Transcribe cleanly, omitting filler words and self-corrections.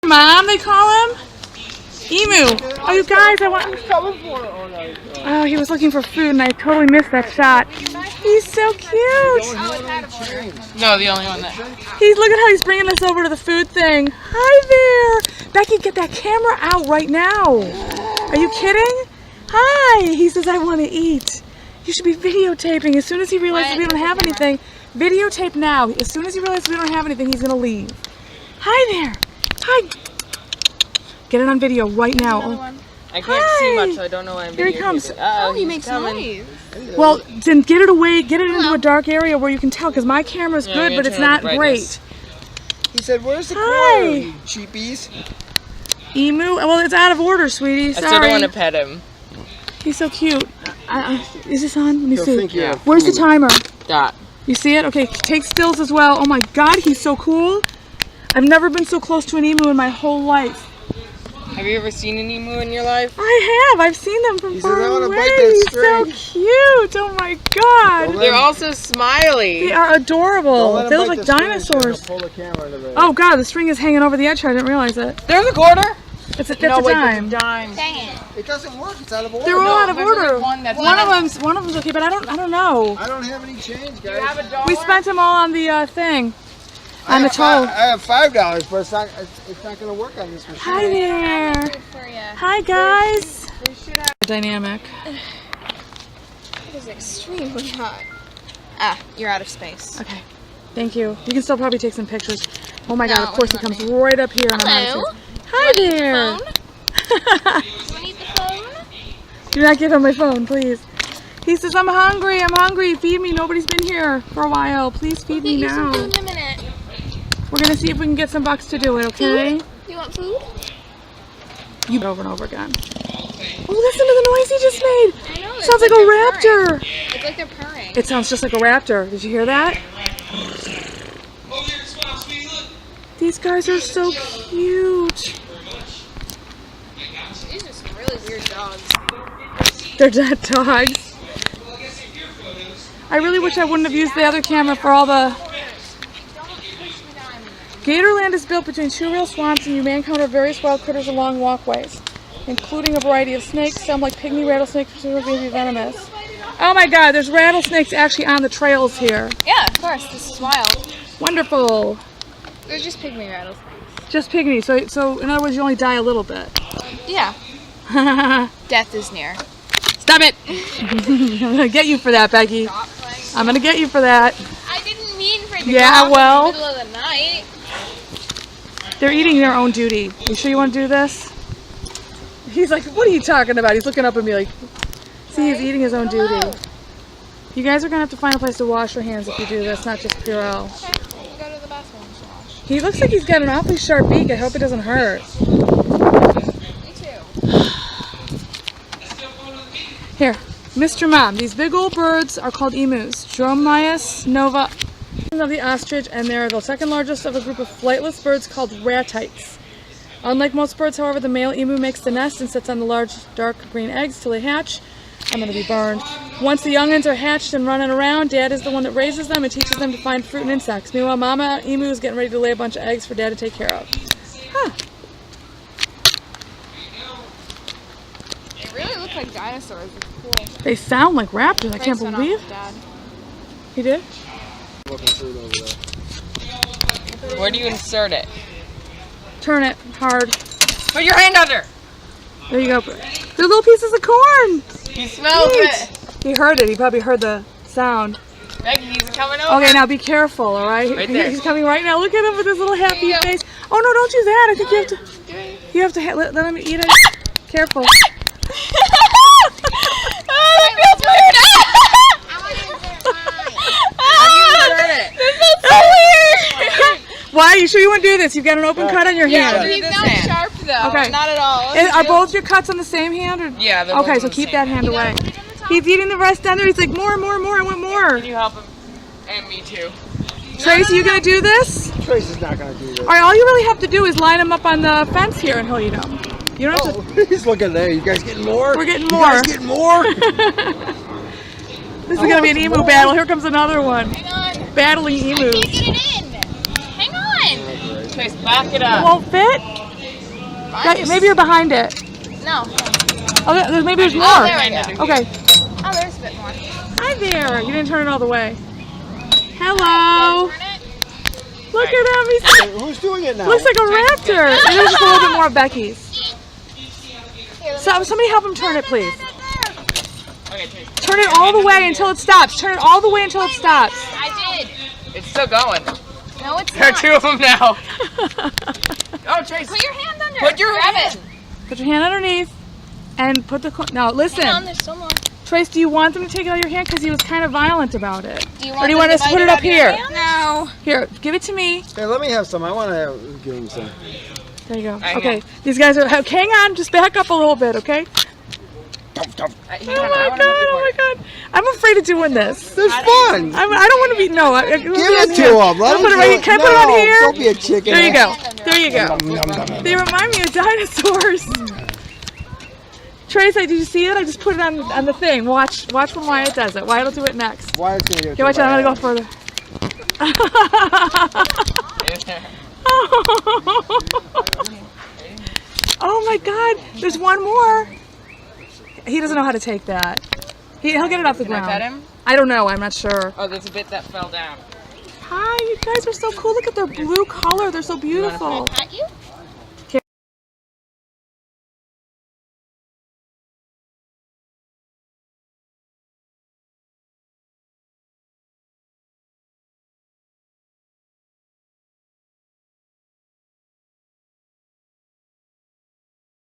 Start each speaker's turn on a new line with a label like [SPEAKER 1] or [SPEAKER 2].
[SPEAKER 1] Mom, they call him? Emu. Oh, you guys, I want... Oh, he was looking for food and I totally missed that shot. He's so cute.
[SPEAKER 2] No, the only one that...
[SPEAKER 1] Look at how he's bringing us over to the food thing. Hi there. Becky, get that camera out right now. Are you kidding? Hi. He says, I want to eat. You should be videotaping. As soon as he realizes we don't have anything, videotape now. As soon as he realizes we don't have anything, he's going to leave. Hi there. Hi. Get it on video right now.
[SPEAKER 2] I can't see much, so I don't know why I'm videotaping.
[SPEAKER 1] Here he comes.
[SPEAKER 3] Oh, he makes noise.
[SPEAKER 1] Well, then get it away. Get it into a dark area where you can tell, because my camera's good, but it's not great.
[SPEAKER 4] He said, where's the corn, you cheapies?
[SPEAKER 1] Emu? Well, it's out of order, sweetie. Sorry.
[SPEAKER 2] I still don't want to pet him.
[SPEAKER 1] He's so cute. Is this on? Let me see.
[SPEAKER 4] Yeah.
[SPEAKER 1] Where's the timer?
[SPEAKER 2] Dot.
[SPEAKER 1] You see it? Okay, take stills as well. Oh my God, he's so cool. I've never been so close to an emu in my whole life.
[SPEAKER 2] Have you ever seen an emu in your life?
[SPEAKER 1] I have. I've seen them from far away.
[SPEAKER 4] He's
[SPEAKER 1] so cute. Oh my God.
[SPEAKER 2] They're also smiley.
[SPEAKER 1] They are adorable. They look like dinosaurs. Oh God, the string is hanging over the edge here. I didn't realize it.
[SPEAKER 2] There's a quarter.
[SPEAKER 1] It's a dime.
[SPEAKER 2] Dime.
[SPEAKER 3] Dang it.
[SPEAKER 4] It doesn't work. It's out of order.
[SPEAKER 1] They're all out of order.
[SPEAKER 2] One
[SPEAKER 1] One of them's okay, but I don't know.
[SPEAKER 4] I don't have any change, guys.
[SPEAKER 2] You have a dollar?
[SPEAKER 1] We spent them all on the thing. On the toll.
[SPEAKER 4] I have $5, but it's not going to work on this machine.
[SPEAKER 1] Hi there. Hi guys. Dynamic.
[SPEAKER 3] It is extremely hot. Ah, you're out of space.
[SPEAKER 1] Okay. Thank you. You can still probably take some pictures. Oh my God, of course he comes
[SPEAKER 3] me.
[SPEAKER 1] right up here.
[SPEAKER 3] Hello.
[SPEAKER 1] Hi there.
[SPEAKER 3] Do you want to eat the phone?
[SPEAKER 1] Do not give him my phone, please. He says, I'm hungry, feed me. Nobody's been here for a while. Please feed me now.
[SPEAKER 3] We'll get you some food in a minute.
[SPEAKER 1] We're going to see if we can get some bucks to do it, okay?
[SPEAKER 3] Food? You want food?
[SPEAKER 1] You over and over again. Oh, listen to the noise he just made.
[SPEAKER 3] I know.
[SPEAKER 1] Sounds like a raptor.
[SPEAKER 3] Purring. It's like they're purring.
[SPEAKER 1] It sounds just like a raptor. Did you hear that? These guys are so cute.
[SPEAKER 3] These are some really weird dogs.
[SPEAKER 1] They're dead dogs. I really wish I wouldn't have used the other camera for all the... Gatorland is built between two real swamps and you may encounter various wild critters along walkways, including a variety of snakes, some like pygmy rattlesnakes, which may be venomous. Oh my God, there's rattlesnakes actually on the trails here.
[SPEAKER 3] Yeah, of course. This is wild.
[SPEAKER 1] Wonderful.
[SPEAKER 3] They're just pygmy rattlesnakes.
[SPEAKER 1] Just pygmy, so in other words you only die a little bit.
[SPEAKER 3] Yeah. Death is near.
[SPEAKER 1] Stop it! I'm gonna get you for that, Becky. I'm gonna get you for that.
[SPEAKER 3] I didn't mean for it to
[SPEAKER 1] Yeah,
[SPEAKER 3] go off
[SPEAKER 1] well.
[SPEAKER 3] in the middle of the night.
[SPEAKER 1] They're eating their own duty. You sure you want to do this? He's like, what are you talking about? He's looking up at me like, see, he's eating his own duty. You guys are going to have to find a place to wash your hands if you do this, not just Purell.
[SPEAKER 3] Okay, we'll go to the bathroom to wash.
[SPEAKER 1] He looks like he's got an awfully sharp beak. I hope it doesn't hurt.
[SPEAKER 3] Me too.
[SPEAKER 1] Here, Mr. Mom, these big old birds are called emus. Dromaeus nova of the ostrich, and they're the second largest of a group of flightless birds called ratites. Unlike most birds, however, the male emu makes the nest and sits on the large dark green eggs till they hatch. I'm going to be burned. Once the youngins are hatched and running around, Dad is the one that raises them and teaches them to find fruit and insects. Meanwhile, Mama emu is getting ready to lay a bunch of eggs for Dad to take care of. Huh.
[SPEAKER 3] They really look like dinosaurs. It's cool.
[SPEAKER 1] They sound like raptors. I can't believe.
[SPEAKER 3] Dad.
[SPEAKER 1] He did?
[SPEAKER 2] Where do you insert it?
[SPEAKER 1] Turn it hard.
[SPEAKER 2] Put your hand under.
[SPEAKER 1] There you go. They're little pieces of corn.
[SPEAKER 2] He smells it.
[SPEAKER 1] He heard it. He probably heard the sound.
[SPEAKER 2] Becky, he's coming over.
[SPEAKER 1] Okay, now be careful, all right?
[SPEAKER 2] Right there.
[SPEAKER 1] He's coming right now. Look at him with his little happy face. Oh, no, don't do that. I think you have to let him eat it. Careful.
[SPEAKER 3] Oh, that feels weird. This is so weird.
[SPEAKER 1] Why? Are you sure you want to do this? You've got an open cut on your hand.
[SPEAKER 3] He's not sharp though.
[SPEAKER 1] Okay.
[SPEAKER 3] Not at all.
[SPEAKER 1] Are both your cuts on the same hand? Or?
[SPEAKER 2] Yeah, they're
[SPEAKER 1] Okay,
[SPEAKER 2] both
[SPEAKER 1] so
[SPEAKER 2] the
[SPEAKER 1] keep
[SPEAKER 2] same.
[SPEAKER 1] that hand away. He's eating the rest down there. He's like, more, more, more. I want more.
[SPEAKER 2] Can you help him? And me too.
[SPEAKER 1] Trace, are you going to do this?
[SPEAKER 4] Trace is not going to do this.
[SPEAKER 1] All right, all you really have to do is line him up on the fence here and he'll eat them. You don't have to.
[SPEAKER 4] He's looking there. You guys getting more?
[SPEAKER 1] We're getting more.
[SPEAKER 4] You guys getting more?
[SPEAKER 1] This is going to be an emu battle. Here comes another one.
[SPEAKER 3] Hang on.
[SPEAKER 1] Battling emus.
[SPEAKER 3] Get it in. Hang on.
[SPEAKER 2] Trace, back it
[SPEAKER 1] It
[SPEAKER 2] up.
[SPEAKER 1] won't fit? Right, maybe you're behind it.
[SPEAKER 3] No.
[SPEAKER 1] Oh, maybe there's more.
[SPEAKER 3] Oh, there we go.
[SPEAKER 1] Okay.
[SPEAKER 3] Oh, there's a bit more.
[SPEAKER 1] Hi there. You didn't turn it all the way. Hello.
[SPEAKER 3] Turn it.
[SPEAKER 1] Look at him. He's
[SPEAKER 4] Who's doing it now?
[SPEAKER 1] looks like a raptor. And there's just a little bit more of Becky's.
[SPEAKER 3] Here,
[SPEAKER 1] So somebody help him turn it, please.
[SPEAKER 2] Okay, Chase.
[SPEAKER 1] Turn it all the way until it stops. Turn it all the way until it stops.
[SPEAKER 3] I did.
[SPEAKER 2] It's still going.
[SPEAKER 3] No, it's
[SPEAKER 2] There are
[SPEAKER 3] not.
[SPEAKER 2] 2 of them now. Oh, Chase.
[SPEAKER 3] Put your hand under.
[SPEAKER 2] Put your
[SPEAKER 3] Grab
[SPEAKER 2] hand.
[SPEAKER 3] it.
[SPEAKER 1] Put your hand underneath and put the. Now
[SPEAKER 3] Hang on,
[SPEAKER 1] listen,
[SPEAKER 3] there's still more.
[SPEAKER 1] Trace. Do you want them to take it out of your hand because he was kind of violent about it?
[SPEAKER 3] Do you
[SPEAKER 1] Or do you want
[SPEAKER 3] them
[SPEAKER 1] us to put
[SPEAKER 3] bite
[SPEAKER 1] it up
[SPEAKER 3] out of your
[SPEAKER 1] here?
[SPEAKER 3] hand? No.
[SPEAKER 1] Here, give it to me.
[SPEAKER 4] Hey, let me have some. I want to give him some.
[SPEAKER 1] There you go.
[SPEAKER 2] Hang
[SPEAKER 1] Okay,
[SPEAKER 2] on.
[SPEAKER 1] these guys are. Hang on, just back up a little bit, okay? Oh my god! Oh my god! I'm afraid of doing this.
[SPEAKER 4] It's fun.
[SPEAKER 1] I don't want to be. No.
[SPEAKER 4] Give it to him. Let him
[SPEAKER 1] Put it right here. Can I put it on here?
[SPEAKER 4] Don't be a chicken.
[SPEAKER 1] There you go. There you go.
[SPEAKER 4] Nom, nom, nom, nom.
[SPEAKER 1] They remind me of dinosaurs. Trace, did you see it? I just put it on the thing. Watch when Wyatt does it. Wyatt will do it next.
[SPEAKER 4] Why is he here?
[SPEAKER 1] Okay, watch out. I'm gonna go further. Oh my god! There's one more. He doesn't know how to take that. He'll get it off the
[SPEAKER 2] Can I
[SPEAKER 1] ground.
[SPEAKER 2] pet him?
[SPEAKER 1] I don't know. I'm not sure.
[SPEAKER 2] Oh, there's a bit that fell down.
[SPEAKER 1] Hi, you guys are so cool. Look at their blue color. They're so beautiful.
[SPEAKER 3] Pat you?